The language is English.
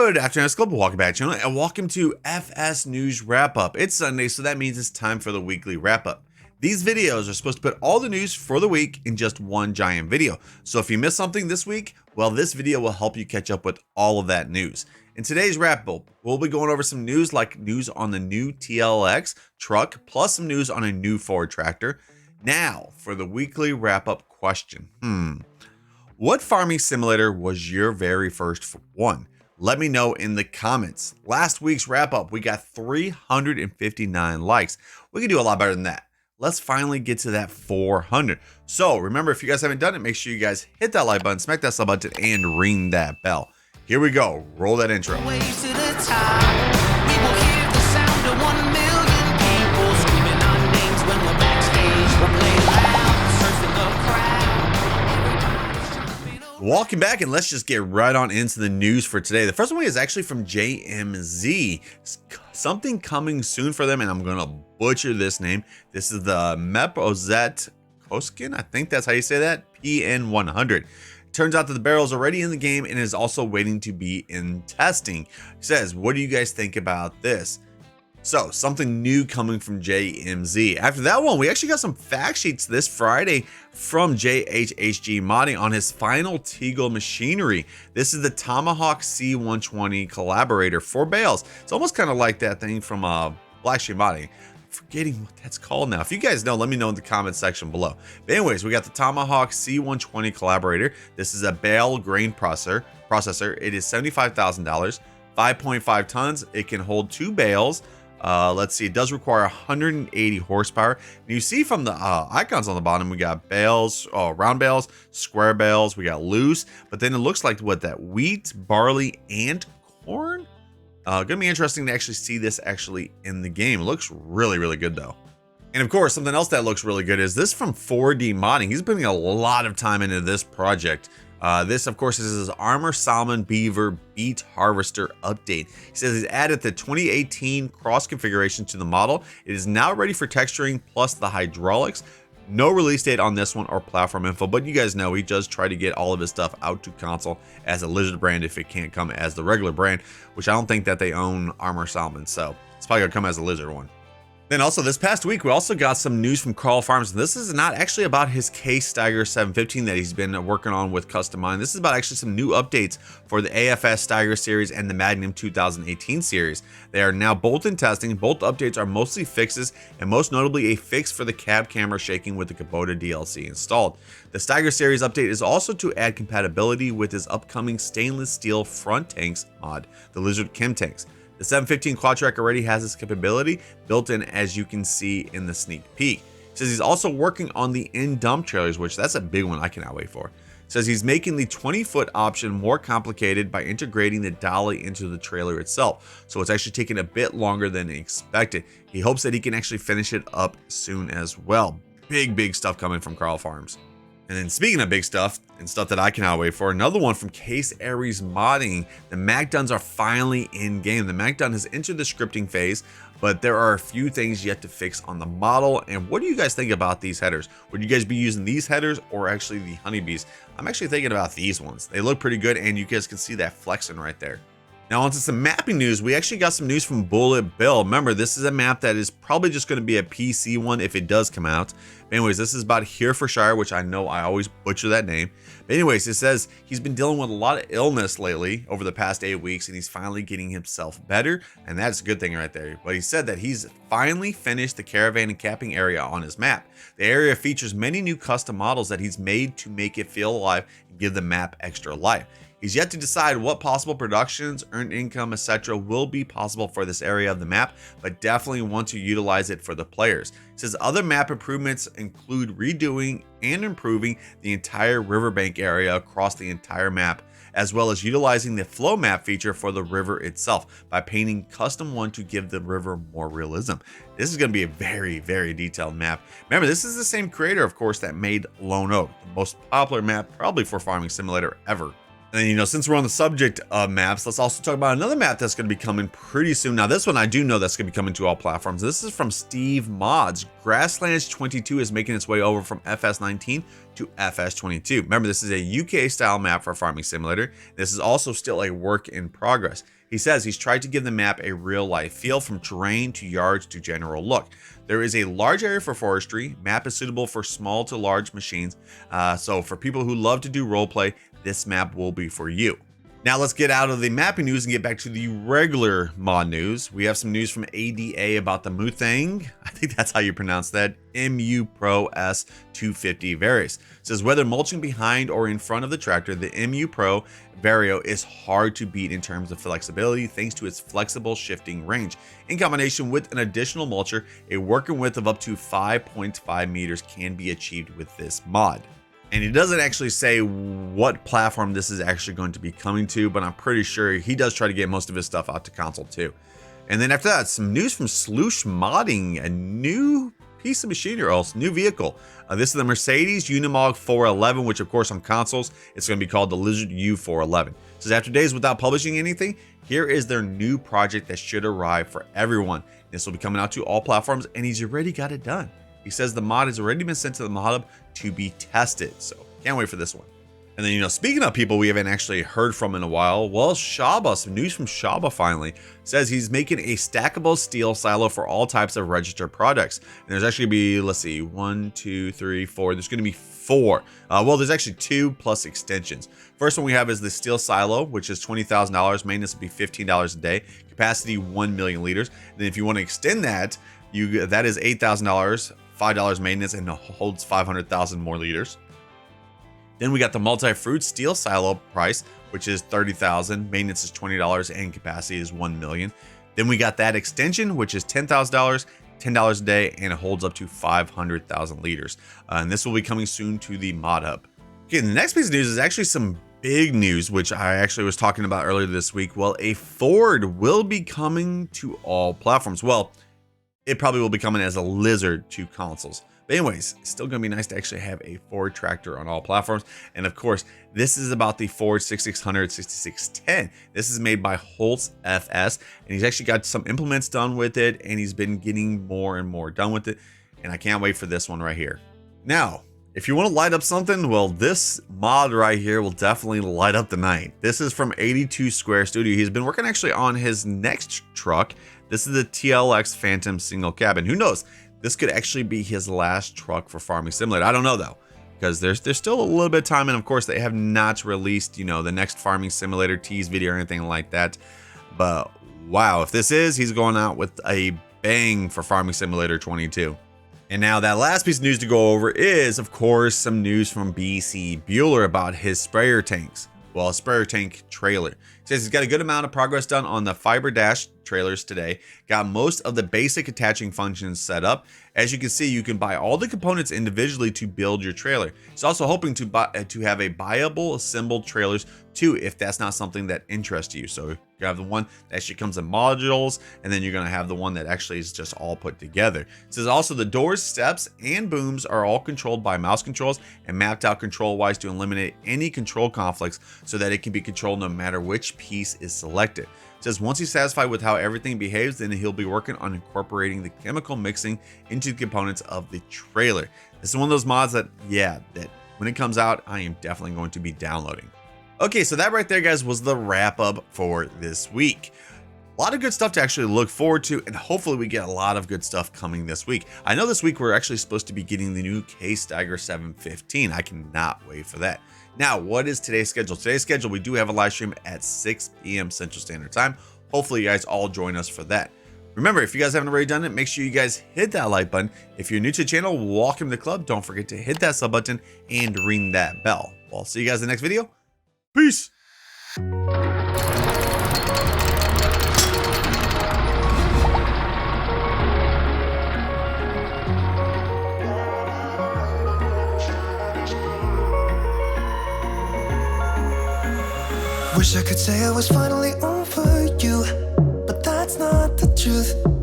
Good afternoon, FSClub. Welcome back to the channel and welcome to FS News Wrap Up. It's Sunday, so that means it's time for the weekly wrap up. These videos are supposed to put all the news for the week in just one giant video. So if you missed something this week, well, this video will help you catch up with all of that news. In today's wrap up, we'll be going over some news like news on the new TLX truck, plus some news on a new Ford tractor. Now, for the weekly wrap up question. What farming simulator was your very first one? Let me know in the comments. Last week's wrap up, we got 359 likes. We can do a lot better than that. Let's finally get to that 400. So remember, if you guys haven't done it, make sure you guys hit that like button, smack that sub button, and ring that bell. Here we go. Roll that intro. Welcome back, and let's just get right on into the news for today. The first one is actually from JMZ. Something coming soon for them, and I'm gonna butcher this name. This is the Motherboard Koskin. I think that's how you say that. PN100. Turns out that the barrel is already in the game and is also waiting to be in testing. It says, what do you guys think about this? So, something new coming from JMZ. After that one, we actually got some fact sheets this Friday from JHHG Modding on his final Teagle machinery. This is the Tomahawk C120 collaborator for bales. It's almost kind of like that thing from Black Sheep Modding. I'm forgetting what that's called now. If you guys know, let me know in the comment section below. But anyways, we got the Tomahawk C120 collaborator. This is a bale grain processor. It is $75,000, 5.5 tons. It can hold 2 bales. Let's see, it does require 180 horsepower. And you see from the icons on the bottom, we got bales, round bales, square bales, we got loose, but then it looks like what, that wheat, barley, and corn. Gonna be interesting to actually see this actually in the game. It looks really, really good though. And of course, something else that looks really good is this from 4D Modding. He's putting a lot of time into this project. This, of course, is his Armor Salmon Beaver Beet Harvester update. He says he's added the 2018 cross configuration to the model. It is now ready for texturing plus the hydraulics. No release date on this one or platform info, but you guys know he does try to get all of his stuff out to console as a Lizard brand if it can't come as the regular brand, which I don't think that they own Armor Salmon, so it's probably gonna come as a Lizard one. Then also this past week, we also got some news from Carl Farms. This is not actually about his Case Steiger 715 that he's been working on with Custom Mine. This is about actually some new updates for the AFS Steiger series and the Magnum 2018 series. They are now both in testing. Both updates are mostly fixes, and most notably a fix for the cab camera shaking with the Kubota DLC installed. The Steiger series update is also to add compatibility with his upcoming stainless steel front tanks mod, the Lizard Chem tanks. The 715 quad track already has this capability built in, as you can see in the sneak peek. He says he's also working on the in-dump trailers, which that's a big one I cannot wait for. Says he's making the 20-foot option more complicated by integrating the dolly into the trailer itself. So it's actually taking a bit longer than expected. He hopes that he can actually finish it up soon as well. Big stuff coming from Carl Farms. And then speaking of big stuff and stuff that I cannot wait for, another one from Case Aries Modding. The Magdons are finally in game. The Magdon has entered the scripting phase, but there are a few things yet to fix on the model. And what do you guys think about these headers? Would you guys be using these headers or actually the honeybees? I'm actually thinking about these ones. They look pretty good, and you guys can see that flexing right there. Now onto some mapping news. We actually got some news from Bullet Bill. Remember, this is a map that is probably just going to be a PC one if it does come out. But anyways, this is about Here for Shire, which I know I always butcher that name. But anyways, it says he's been dealing with a lot of illness lately over the past 8 weeks, and he's finally getting himself better, and that's a good thing right there. But he said that he's finally finished the caravan and camping area on his map. The area features many new custom models that he's made to make it feel alive and give the map extra life. He's yet to decide what possible productions, earned income, etc. will be possible for this area of the map, but definitely want to utilize it for the players. He says other map improvements include redoing and improving the entire riverbank area across the entire map, as well as utilizing the flow map feature for the river itself by painting custom one to give the river more realism. This is going to be a very detailed map. Remember, this is the same creator, of course, that made Lone Oak, the most popular map probably for farming simulator ever. And then, since we're on the subject of maps, let's also talk about another map that's going to be coming pretty soon. Now, this one I do know that's going to be coming to all platforms. This is from Steve Mods. Grasslands 22 is making its way over from FS19 to FS22. Remember, this is a UK style map for a farming simulator. This is also still a work in progress. He says he's tried to give the map a real life feel, from terrain to yards to general look. There is a large area for forestry. Map is suitable for small to large machines. So for people who love to do roleplay, this map will be for you. Now let's get out of the mapping news and get back to the regular mod news. We have some news from ADA about the Mustang. I think that's how you pronounce that. MU Pro S250 Various. It says whether mulching behind or in front of the tractor, the MU Pro Vario is hard to beat in terms of flexibility thanks to its flexible shifting range. In combination with an additional mulcher, a working width of up to 5.5 meters can be achieved with this mod. And he doesn't actually say what platform this is actually going to be coming to, but I'm pretty sure he does try to get most of his stuff out to console too. And then after that, some news from Sloosh Modding, a new piece of machinery, or else new vehicle. This is the Mercedes Unimog 411, which of course on consoles, it's going to be called the Lizard U411. So after days without publishing anything, here is their new project that should arrive for everyone. This will be coming out to all platforms, and he's already got it done. He says the mod has already been sent to the mod hub to be tested, so can't wait for this one. And then, speaking of people we haven't actually heard from in a while, well, Shaba, some news from Shaba finally, says he's making a stackable steel silo for all types of registered products. And there's actually going to be, let's see, 1, 2, 3, 4. There's going to be 4. Well, there's actually 2 plus extensions. First one we have is the steel silo, which is $20,000. Maintenance will be $15 a day. Capacity 1 million liters. And then if you want to extend that, that is $8,000. $5 maintenance, and holds 500,000 more liters. Then we got the multi-fruit steel silo price, which is $30,000. Maintenance is $20 and capacity is 1 million. Then we got that extension, which is $10,000, $10 a day, and it holds up to 500,000 liters. And this will be coming soon to the mod hub. Okay, the next piece of news is actually some big news, which I actually was talking about earlier this week. Well, a Ford will be coming to all platforms. Well, it probably will be coming as a Lizard to consoles. But anyways, it's still going to be nice to actually have a Ford tractor on all platforms. And of course, this is about the Ford 6600, 6610. This is made by Holtz FS, and he's actually got some implements done with it, and he's been getting more and more done with it. And I can't wait for this one right here. Now, if you want to light up something, well, this mod right here will definitely light up the night. This is from 82 Square Studio. He's been working actually on his next truck. This is the TLX Phantom single cabin. Who knows? This could actually be his last truck for Farming Simulator. I don't know though, because there's still a little bit of time, and of course they have not released, the next Farming Simulator tease video or anything like that. But wow, if this is, he's going out with a bang for Farming Simulator 22. And now that last piece of news to go over is, of course, some news from BC Bueller about his sprayer tanks. Well, a sprayer tank trailer. He says he's got a good amount of progress done on the fiber dash trailers today. Got most of the basic attaching functions set up. As you can see, you can buy all the components individually to build your trailer. He's also hoping to have a buyable assembled trailers too, if that's not something that interests you. So you have the one that actually comes in modules, and then you're going to have the one that actually is just all put together. It says also the doors, steps, and booms are all controlled by mouse controls and mapped out control wise to eliminate any control conflicts so that it can be controlled no matter which piece is selected. It says once he's satisfied with how everything behaves, then he'll be working on incorporating the chemical mixing into the components of the trailer. This is one of those mods that when it comes out, I am definitely going to be downloading. Okay, so that right there, guys, was the wrap up for this week. A lot of good stuff to actually look forward to, and hopefully we get a lot of good stuff coming this week. I know this week we're actually supposed to be getting the new K-Steiger 715. I cannot wait for that. Now, what is today's schedule? Today's schedule, we do have a live stream at 6 p.m. Central Standard Time. Hopefully you guys all join us for that. Remember, if you guys haven't already done it, make sure you guys hit that like button. If you're new to the channel, welcome to the club. Don't forget to hit that sub button and ring that bell. Well, I'll see you guys in the next video. Peace. Wish I could say I was finally over you, but that's not the truth.